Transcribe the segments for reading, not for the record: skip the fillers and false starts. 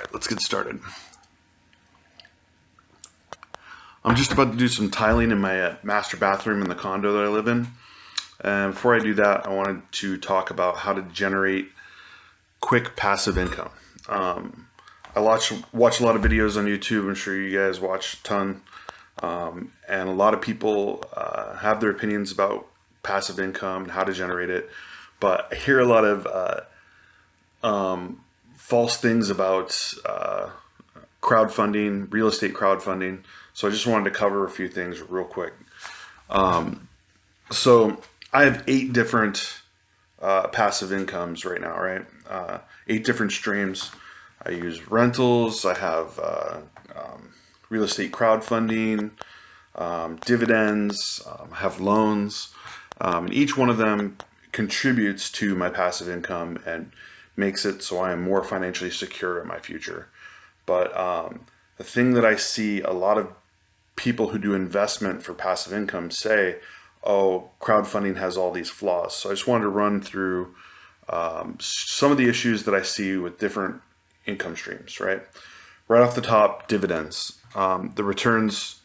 Alright, let's get started. I'm just about to do some tiling in my master bathroom in the condo that I live in. And before I do that, I wanted to talk about how to generate quick passive income. I watch a lot of videos on YouTube. I'm sure you guys watch a ton. And a lot of people have their opinions about passive income and how to generate it. But I hear a lot of false things about crowdfunding, real estate crowdfunding. So I just wanted to cover a few things real quick. So I have 8 different passive incomes right now, right? 8 different streams. I use rentals, I have real estate crowdfunding, dividends, I have loans, and each one of them contributes to my passive income and makes it so I am more financially secure in my future. But the thing that I see a lot of people who do investment for passive income say, oh, crowdfunding has all these flaws. So I just wanted to run through some of the issues that I see with different income streams, right? Right off the top, dividends. The returns,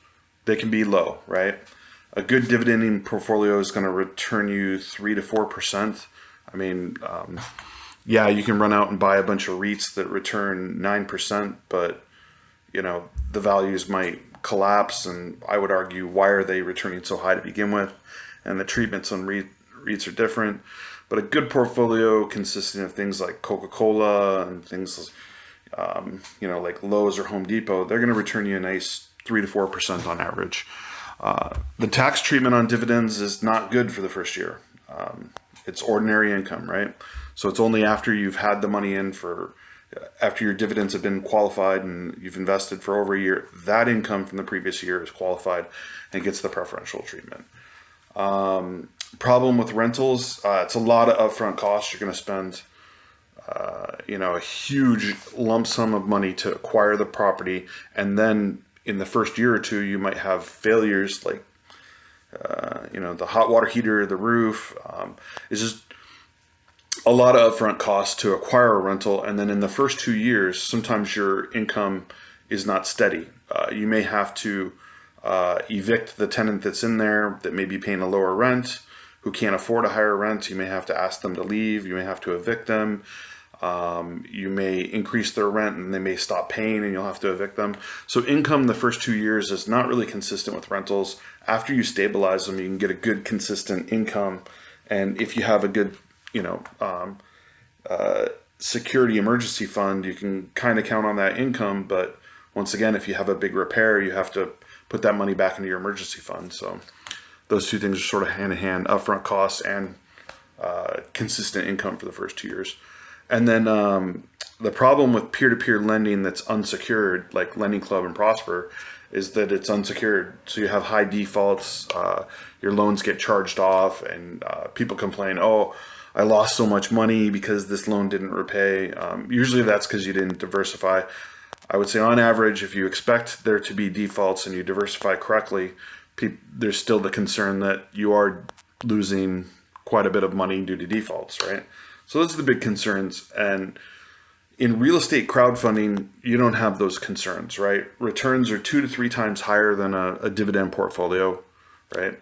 they can be low, right? A good dividending portfolio is going to return you 3 to 4%. I mean, yeah, you can run out and buy a bunch of REITs that return 9%, but you know, the values might collapse, and I would argue, why are they returning so high to begin with? And the treatments on REITs are different. But a good portfolio consisting of things like Coca-Cola and things, you know, like Lowe's or Home Depot, they're going to return you a nice 3 to 4% on average. The tax treatment on dividends is not good for the first year. It's ordinary income, right? So it's only after you've had the money in after your dividends have been qualified and you've invested for over a year, that income from the previous year is qualified and gets the preferential treatment. Problem with rentals, it's a lot of upfront costs. You're going to spend, you know, a huge lump sum of money to acquire the property, and then in the first year or two, you might have failures like, you know, the hot water heater, the roof. It's just a lot of upfront costs to acquire a rental, and then in the first 2 years, sometimes your income is not steady. You may have to evict the tenant that's in there that may be paying a lower rent, who can't afford a higher rent. You may have to ask them to leave. You may have to evict them. You may increase their rent and they may stop paying and you'll have to evict them. So income the first 2 years is not really consistent with rentals. After you stabilize them, you can get a good consistent income. And if you have a good, you know, security emergency fund, you can kind of count on that income. But once again, if you have a big repair, you have to put that money back into your emergency fund. So those two things are sort of hand in hand: upfront costs and consistent income for the first 2 years. And then the problem with peer-to-peer lending that's unsecured, like Lending Club and Prosper, is that it's unsecured. So you have high defaults, your loans get charged off, and people complain, oh, I lost so much money because this loan didn't repay. Usually that's because you didn't diversify. I would say on average, if you expect there to be defaults and you diversify correctly, there's still the concern that you are losing quite a bit of money due to defaults, right? So those are the big concerns. And in real estate crowdfunding, you don't have those concerns, right? Returns are 2 to 3 times higher than a dividend portfolio, right?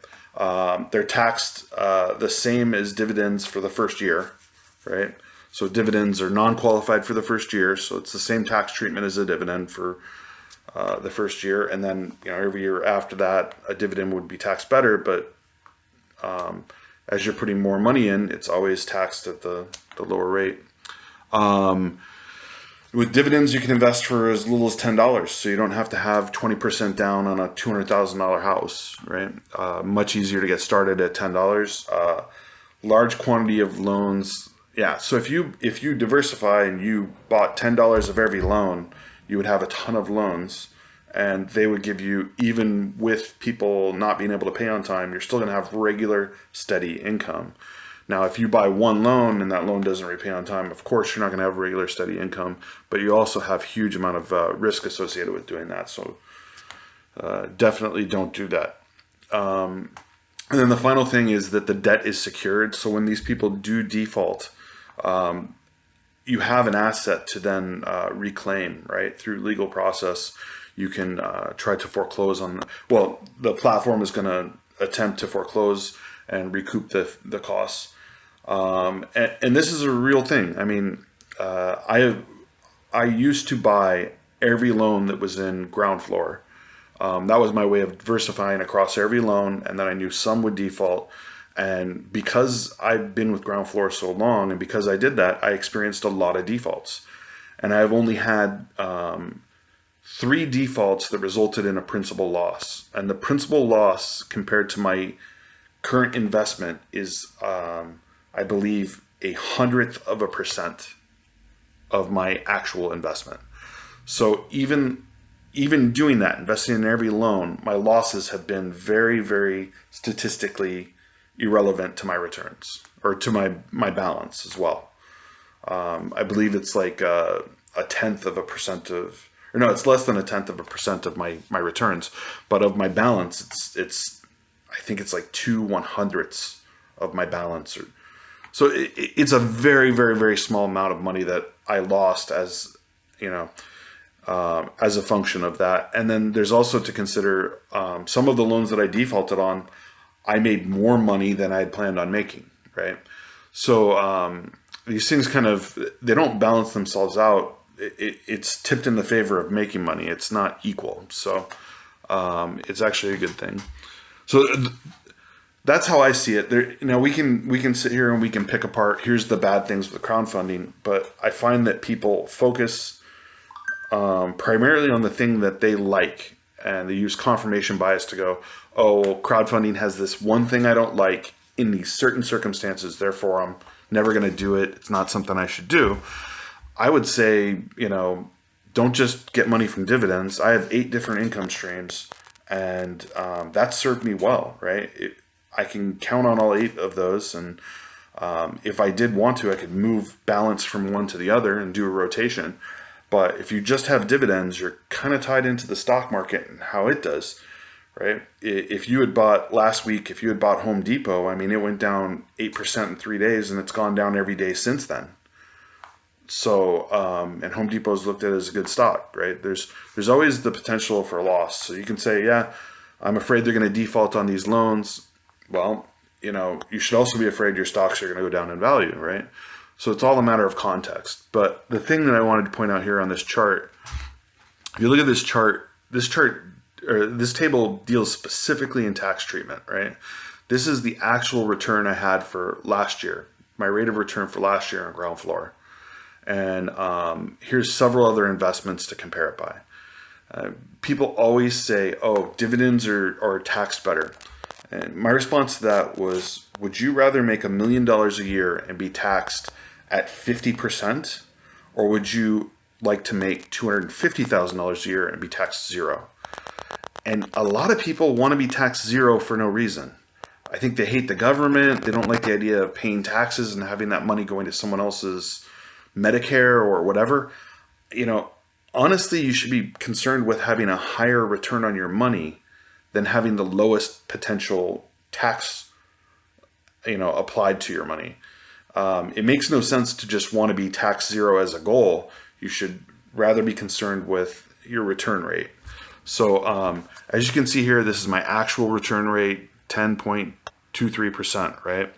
They're taxed the same as dividends for the first year, right? So dividends are non-qualified for the first year, so it's the same tax treatment as a dividend for the first year, and then, you know, every year after that, a dividend would be taxed better. But as you're putting more money in, it's always taxed at the lower rate. With dividends, you can invest for as little as $10, so you don't have to have 20% down on a $200,000 house, right? Much easier to get started at $10. Large quantity of loans, yeah. So if you diversify and you bought $10 of every loan, you would have a ton of loans, and they would give you, even with people not being able to pay on time, you're still going to have regular, steady income. Now, if you buy one loan and that loan doesn't repay on time, of course, you're not going to have regular, steady income, but you also have huge amount of risk associated with doing that. So definitely don't do that. And then the final thing is that the debt is secured. So when these people do default, you have an asset to then reclaim, right? Through legal process, you can try to foreclose on. Well, the platform is going to attempt to foreclose and recoup the costs. And this is a real thing. I mean, I used to buy every loan that was in ground floor. That was my way of diversifying across every loan, and then I knew some would default. And because I've been with ground floor so long, and because I did that, I experienced a lot of defaults. And I've only had 3 defaults that resulted in a principal loss. And the principal loss compared to my current investment is, I believe, 1/100% of my actual investment. So even doing that, investing in every loan, my losses have been very, very statistically irrelevant to my returns, or to my balance as well. I believe it's like a 1/10% of, or no, it's less than a 1/10% of my returns, but of my balance, it's I think it's like 2/100ths of my balance. So it's a very, very, very small amount of money that I lost as, you know, as a function of that. And then there's also to consider some of the loans that I defaulted on, I made more money than I had planned on making, right? So these things kind of, they don't balance themselves out. It's tipped in the favor of making money. It's not equal. So it's actually a good thing. So that's how I see it. There, you know, we can sit here and we can pick apart, here's the bad things with crowdfunding, but I find that people focus primarily on the thing that they like, and they use confirmation bias to go, oh, crowdfunding has this one thing I don't like in these certain circumstances, therefore I'm never going to do it. It's not something I should do. I would say, you know, don't just get money from dividends. I have 8 different income streams, and that served me well, right? I can count on all 8 of those, and if I did want to, I could move balance from one to the other and do a rotation. But if you just have dividends, you're kind of tied into the stock market and how it does, right? If you had bought last week, if you had bought Home Depot, I mean, it went down 8% in 3 days, and it's gone down every day since then. So, and Home Depot's looked at as a good stock, right? There's always the potential for loss. So you can say, yeah, I'm afraid they're going to default on these loans. Well, you know, you should also be afraid your stocks are going to go down in value, right? So it's all a matter of context. But the thing that I wanted to point out here on this chart, if you look at this chart, or this table deals specifically in tax treatment, right? This is the actual return I had for last year, my rate of return for last year on ground floor. And here's several other investments to compare it by. People always say, oh, dividends are taxed better. And my response to that was, would you rather make $1 million a year and be taxed at 50%? Or would you like to make $250,000 a year and be taxed 0? And a lot of people want to be taxed 0 for no reason. I think they hate the government. They don't like the idea of paying taxes and having that money going to someone else's Medicare or whatever. You know, honestly, you should be concerned with having a higher return on your money than having the lowest potential tax, you know, applied to your money. It makes no sense to just want to be taxed 0 as a goal. You should rather be concerned with your return rate. So as you can see here, this is my actual return rate, 10.23%, right?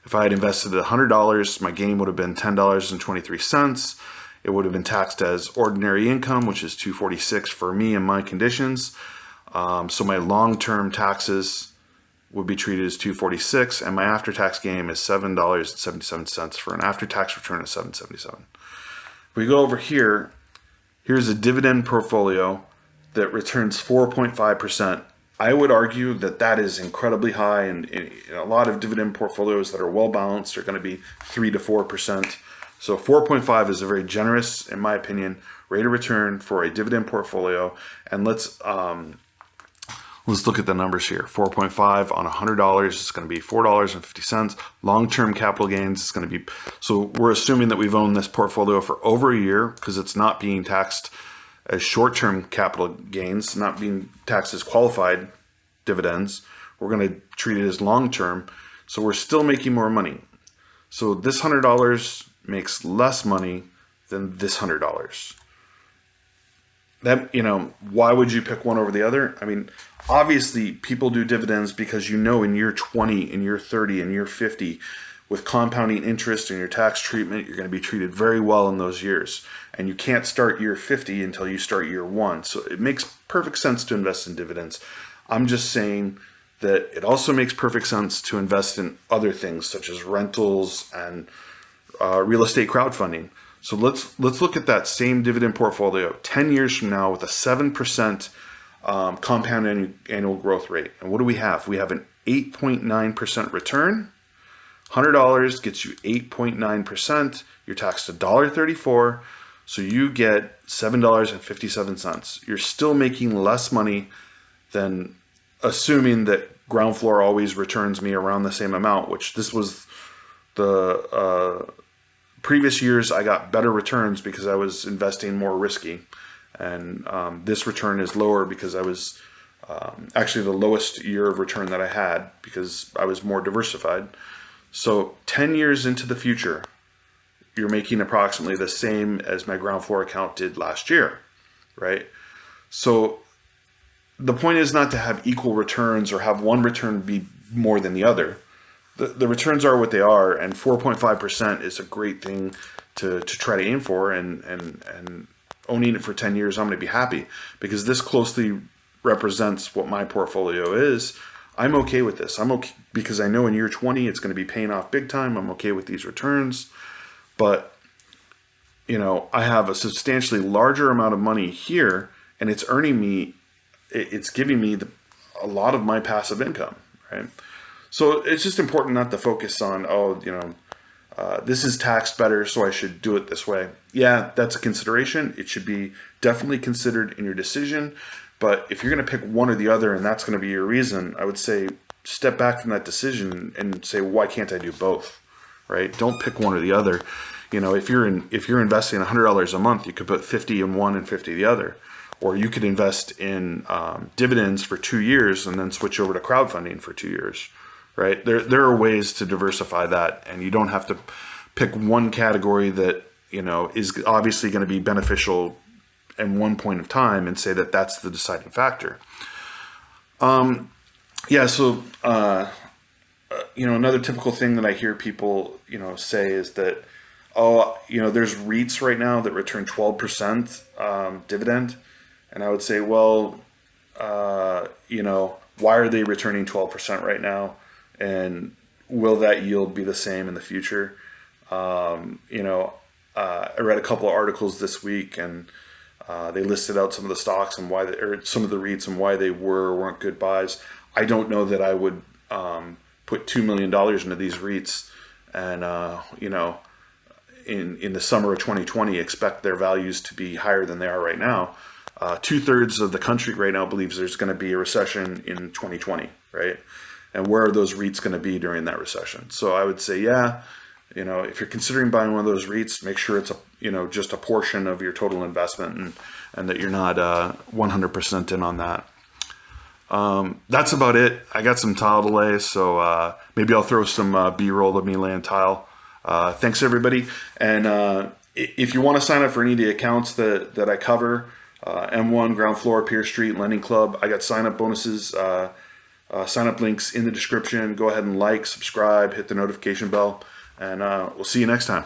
If I had invested $100, my gain would have been $10.23. It would have been taxed as ordinary income, which is $246 for me and my conditions. So my long-term taxes would be treated as $246, and my after-tax gain is $7.77 for an after-tax return of $7.77. If we go over here, here's a dividend portfolio that returns 4.5%. I would argue that that is incredibly high, and a lot of dividend portfolios that are well balanced are going to be 3 to 4%. So 4.5 is a very generous, in my opinion, rate of return for a dividend portfolio. And let's look at the numbers here. 4.5 on $100 is going to be $4.50. Long-term capital gains is going to be, so we're assuming that we've owned this portfolio for over a year because it's not being taxed as short-term capital gains, not being taxed as qualified dividends. We're going to treat it as long-term, so we're still making more money. So this $100 makes less money than this $100. That, why would you pick one over the other? I mean, obviously people do dividends because in year 20, in year 30, in year 50, with compounding interest and your tax treatment, you're going to be treated very well in those years. And you can't start year 50 until you start year 1. So it makes perfect sense to invest in dividends. I'm just saying that it also makes perfect sense to invest in other things such as rentals and real estate crowdfunding. So let's look at that same dividend portfolio 10 years from now with a 7% compound annual growth rate. And what do we have? We have an 8.9% return. $100 gets you 8.9%. You're taxed $1.34. So you get $7.57. You're still making less money than assuming that ground floor always returns me around the same amount, which this was the previous years I got better returns because I was investing more risky. And this return is lower because I was actually the lowest year of return that I had because I was more diversified. So 10 years into the future, you're making approximately the same as my ground floor account did last year, right? So the point is not to have equal returns or have one return be more than the other. The returns are what they are, and 4.5% is a great thing to try to aim for, and owning it for 10 years, I'm going to be happy because this closely represents what my portfolio is. I'm okay with this. I'm okay because I know in year 20 it's going to be paying off big time. I'm okay with these returns, but I have a substantially larger amount of money here, and it's earning me. It's giving me a lot of my passive income, right? So it's just important not to focus on, this is taxed better, so I should do it this way. Yeah, that's a consideration. It should be definitely considered in your decision. But if you're going to pick one or the other, and that's going to be your reason, I would say step back from that decision and say, why can't I do both, right? Don't pick one or the other. If you're investing $100 a month, you could put 50 in one and 50 the other. Or you could invest in dividends for 2 years and then switch over to crowdfunding for 2 years. Right? There are ways to diversify that, and you don't have to pick one category that is obviously going to be beneficial at one point of time and say that that's the deciding factor. So another typical thing that I hear people say is that there's REITs right now that return 12% dividend, and I would say, well, why are they returning 12% right now? And will that yield be the same in the future? I read a couple of articles this week, and they listed out some of the stocks and some of the REITs and why they were or weren't good buys. I don't know that I would put $2 million into these REITs and in the summer of 2020 expect their values to be higher than they are right now. 2/3 of the country right now believes there's going to be a recession in 2020, right? And where are those REITs going to be during that recession? So I would say, if you're considering buying one of those REITs, make sure it's just a portion of your total investment, and that you're not 100% in on that. That's about it. I got some tile to lay, so maybe I'll throw some B-roll of me laying tile. Thanks everybody, and if you want to sign up for any of the accounts that I cover, M1, Ground Floor, Pier Street, Lending Club, I got sign up bonuses. Sign up links in the description. Go ahead and like, subscribe, hit the notification bell, and we'll see you next time.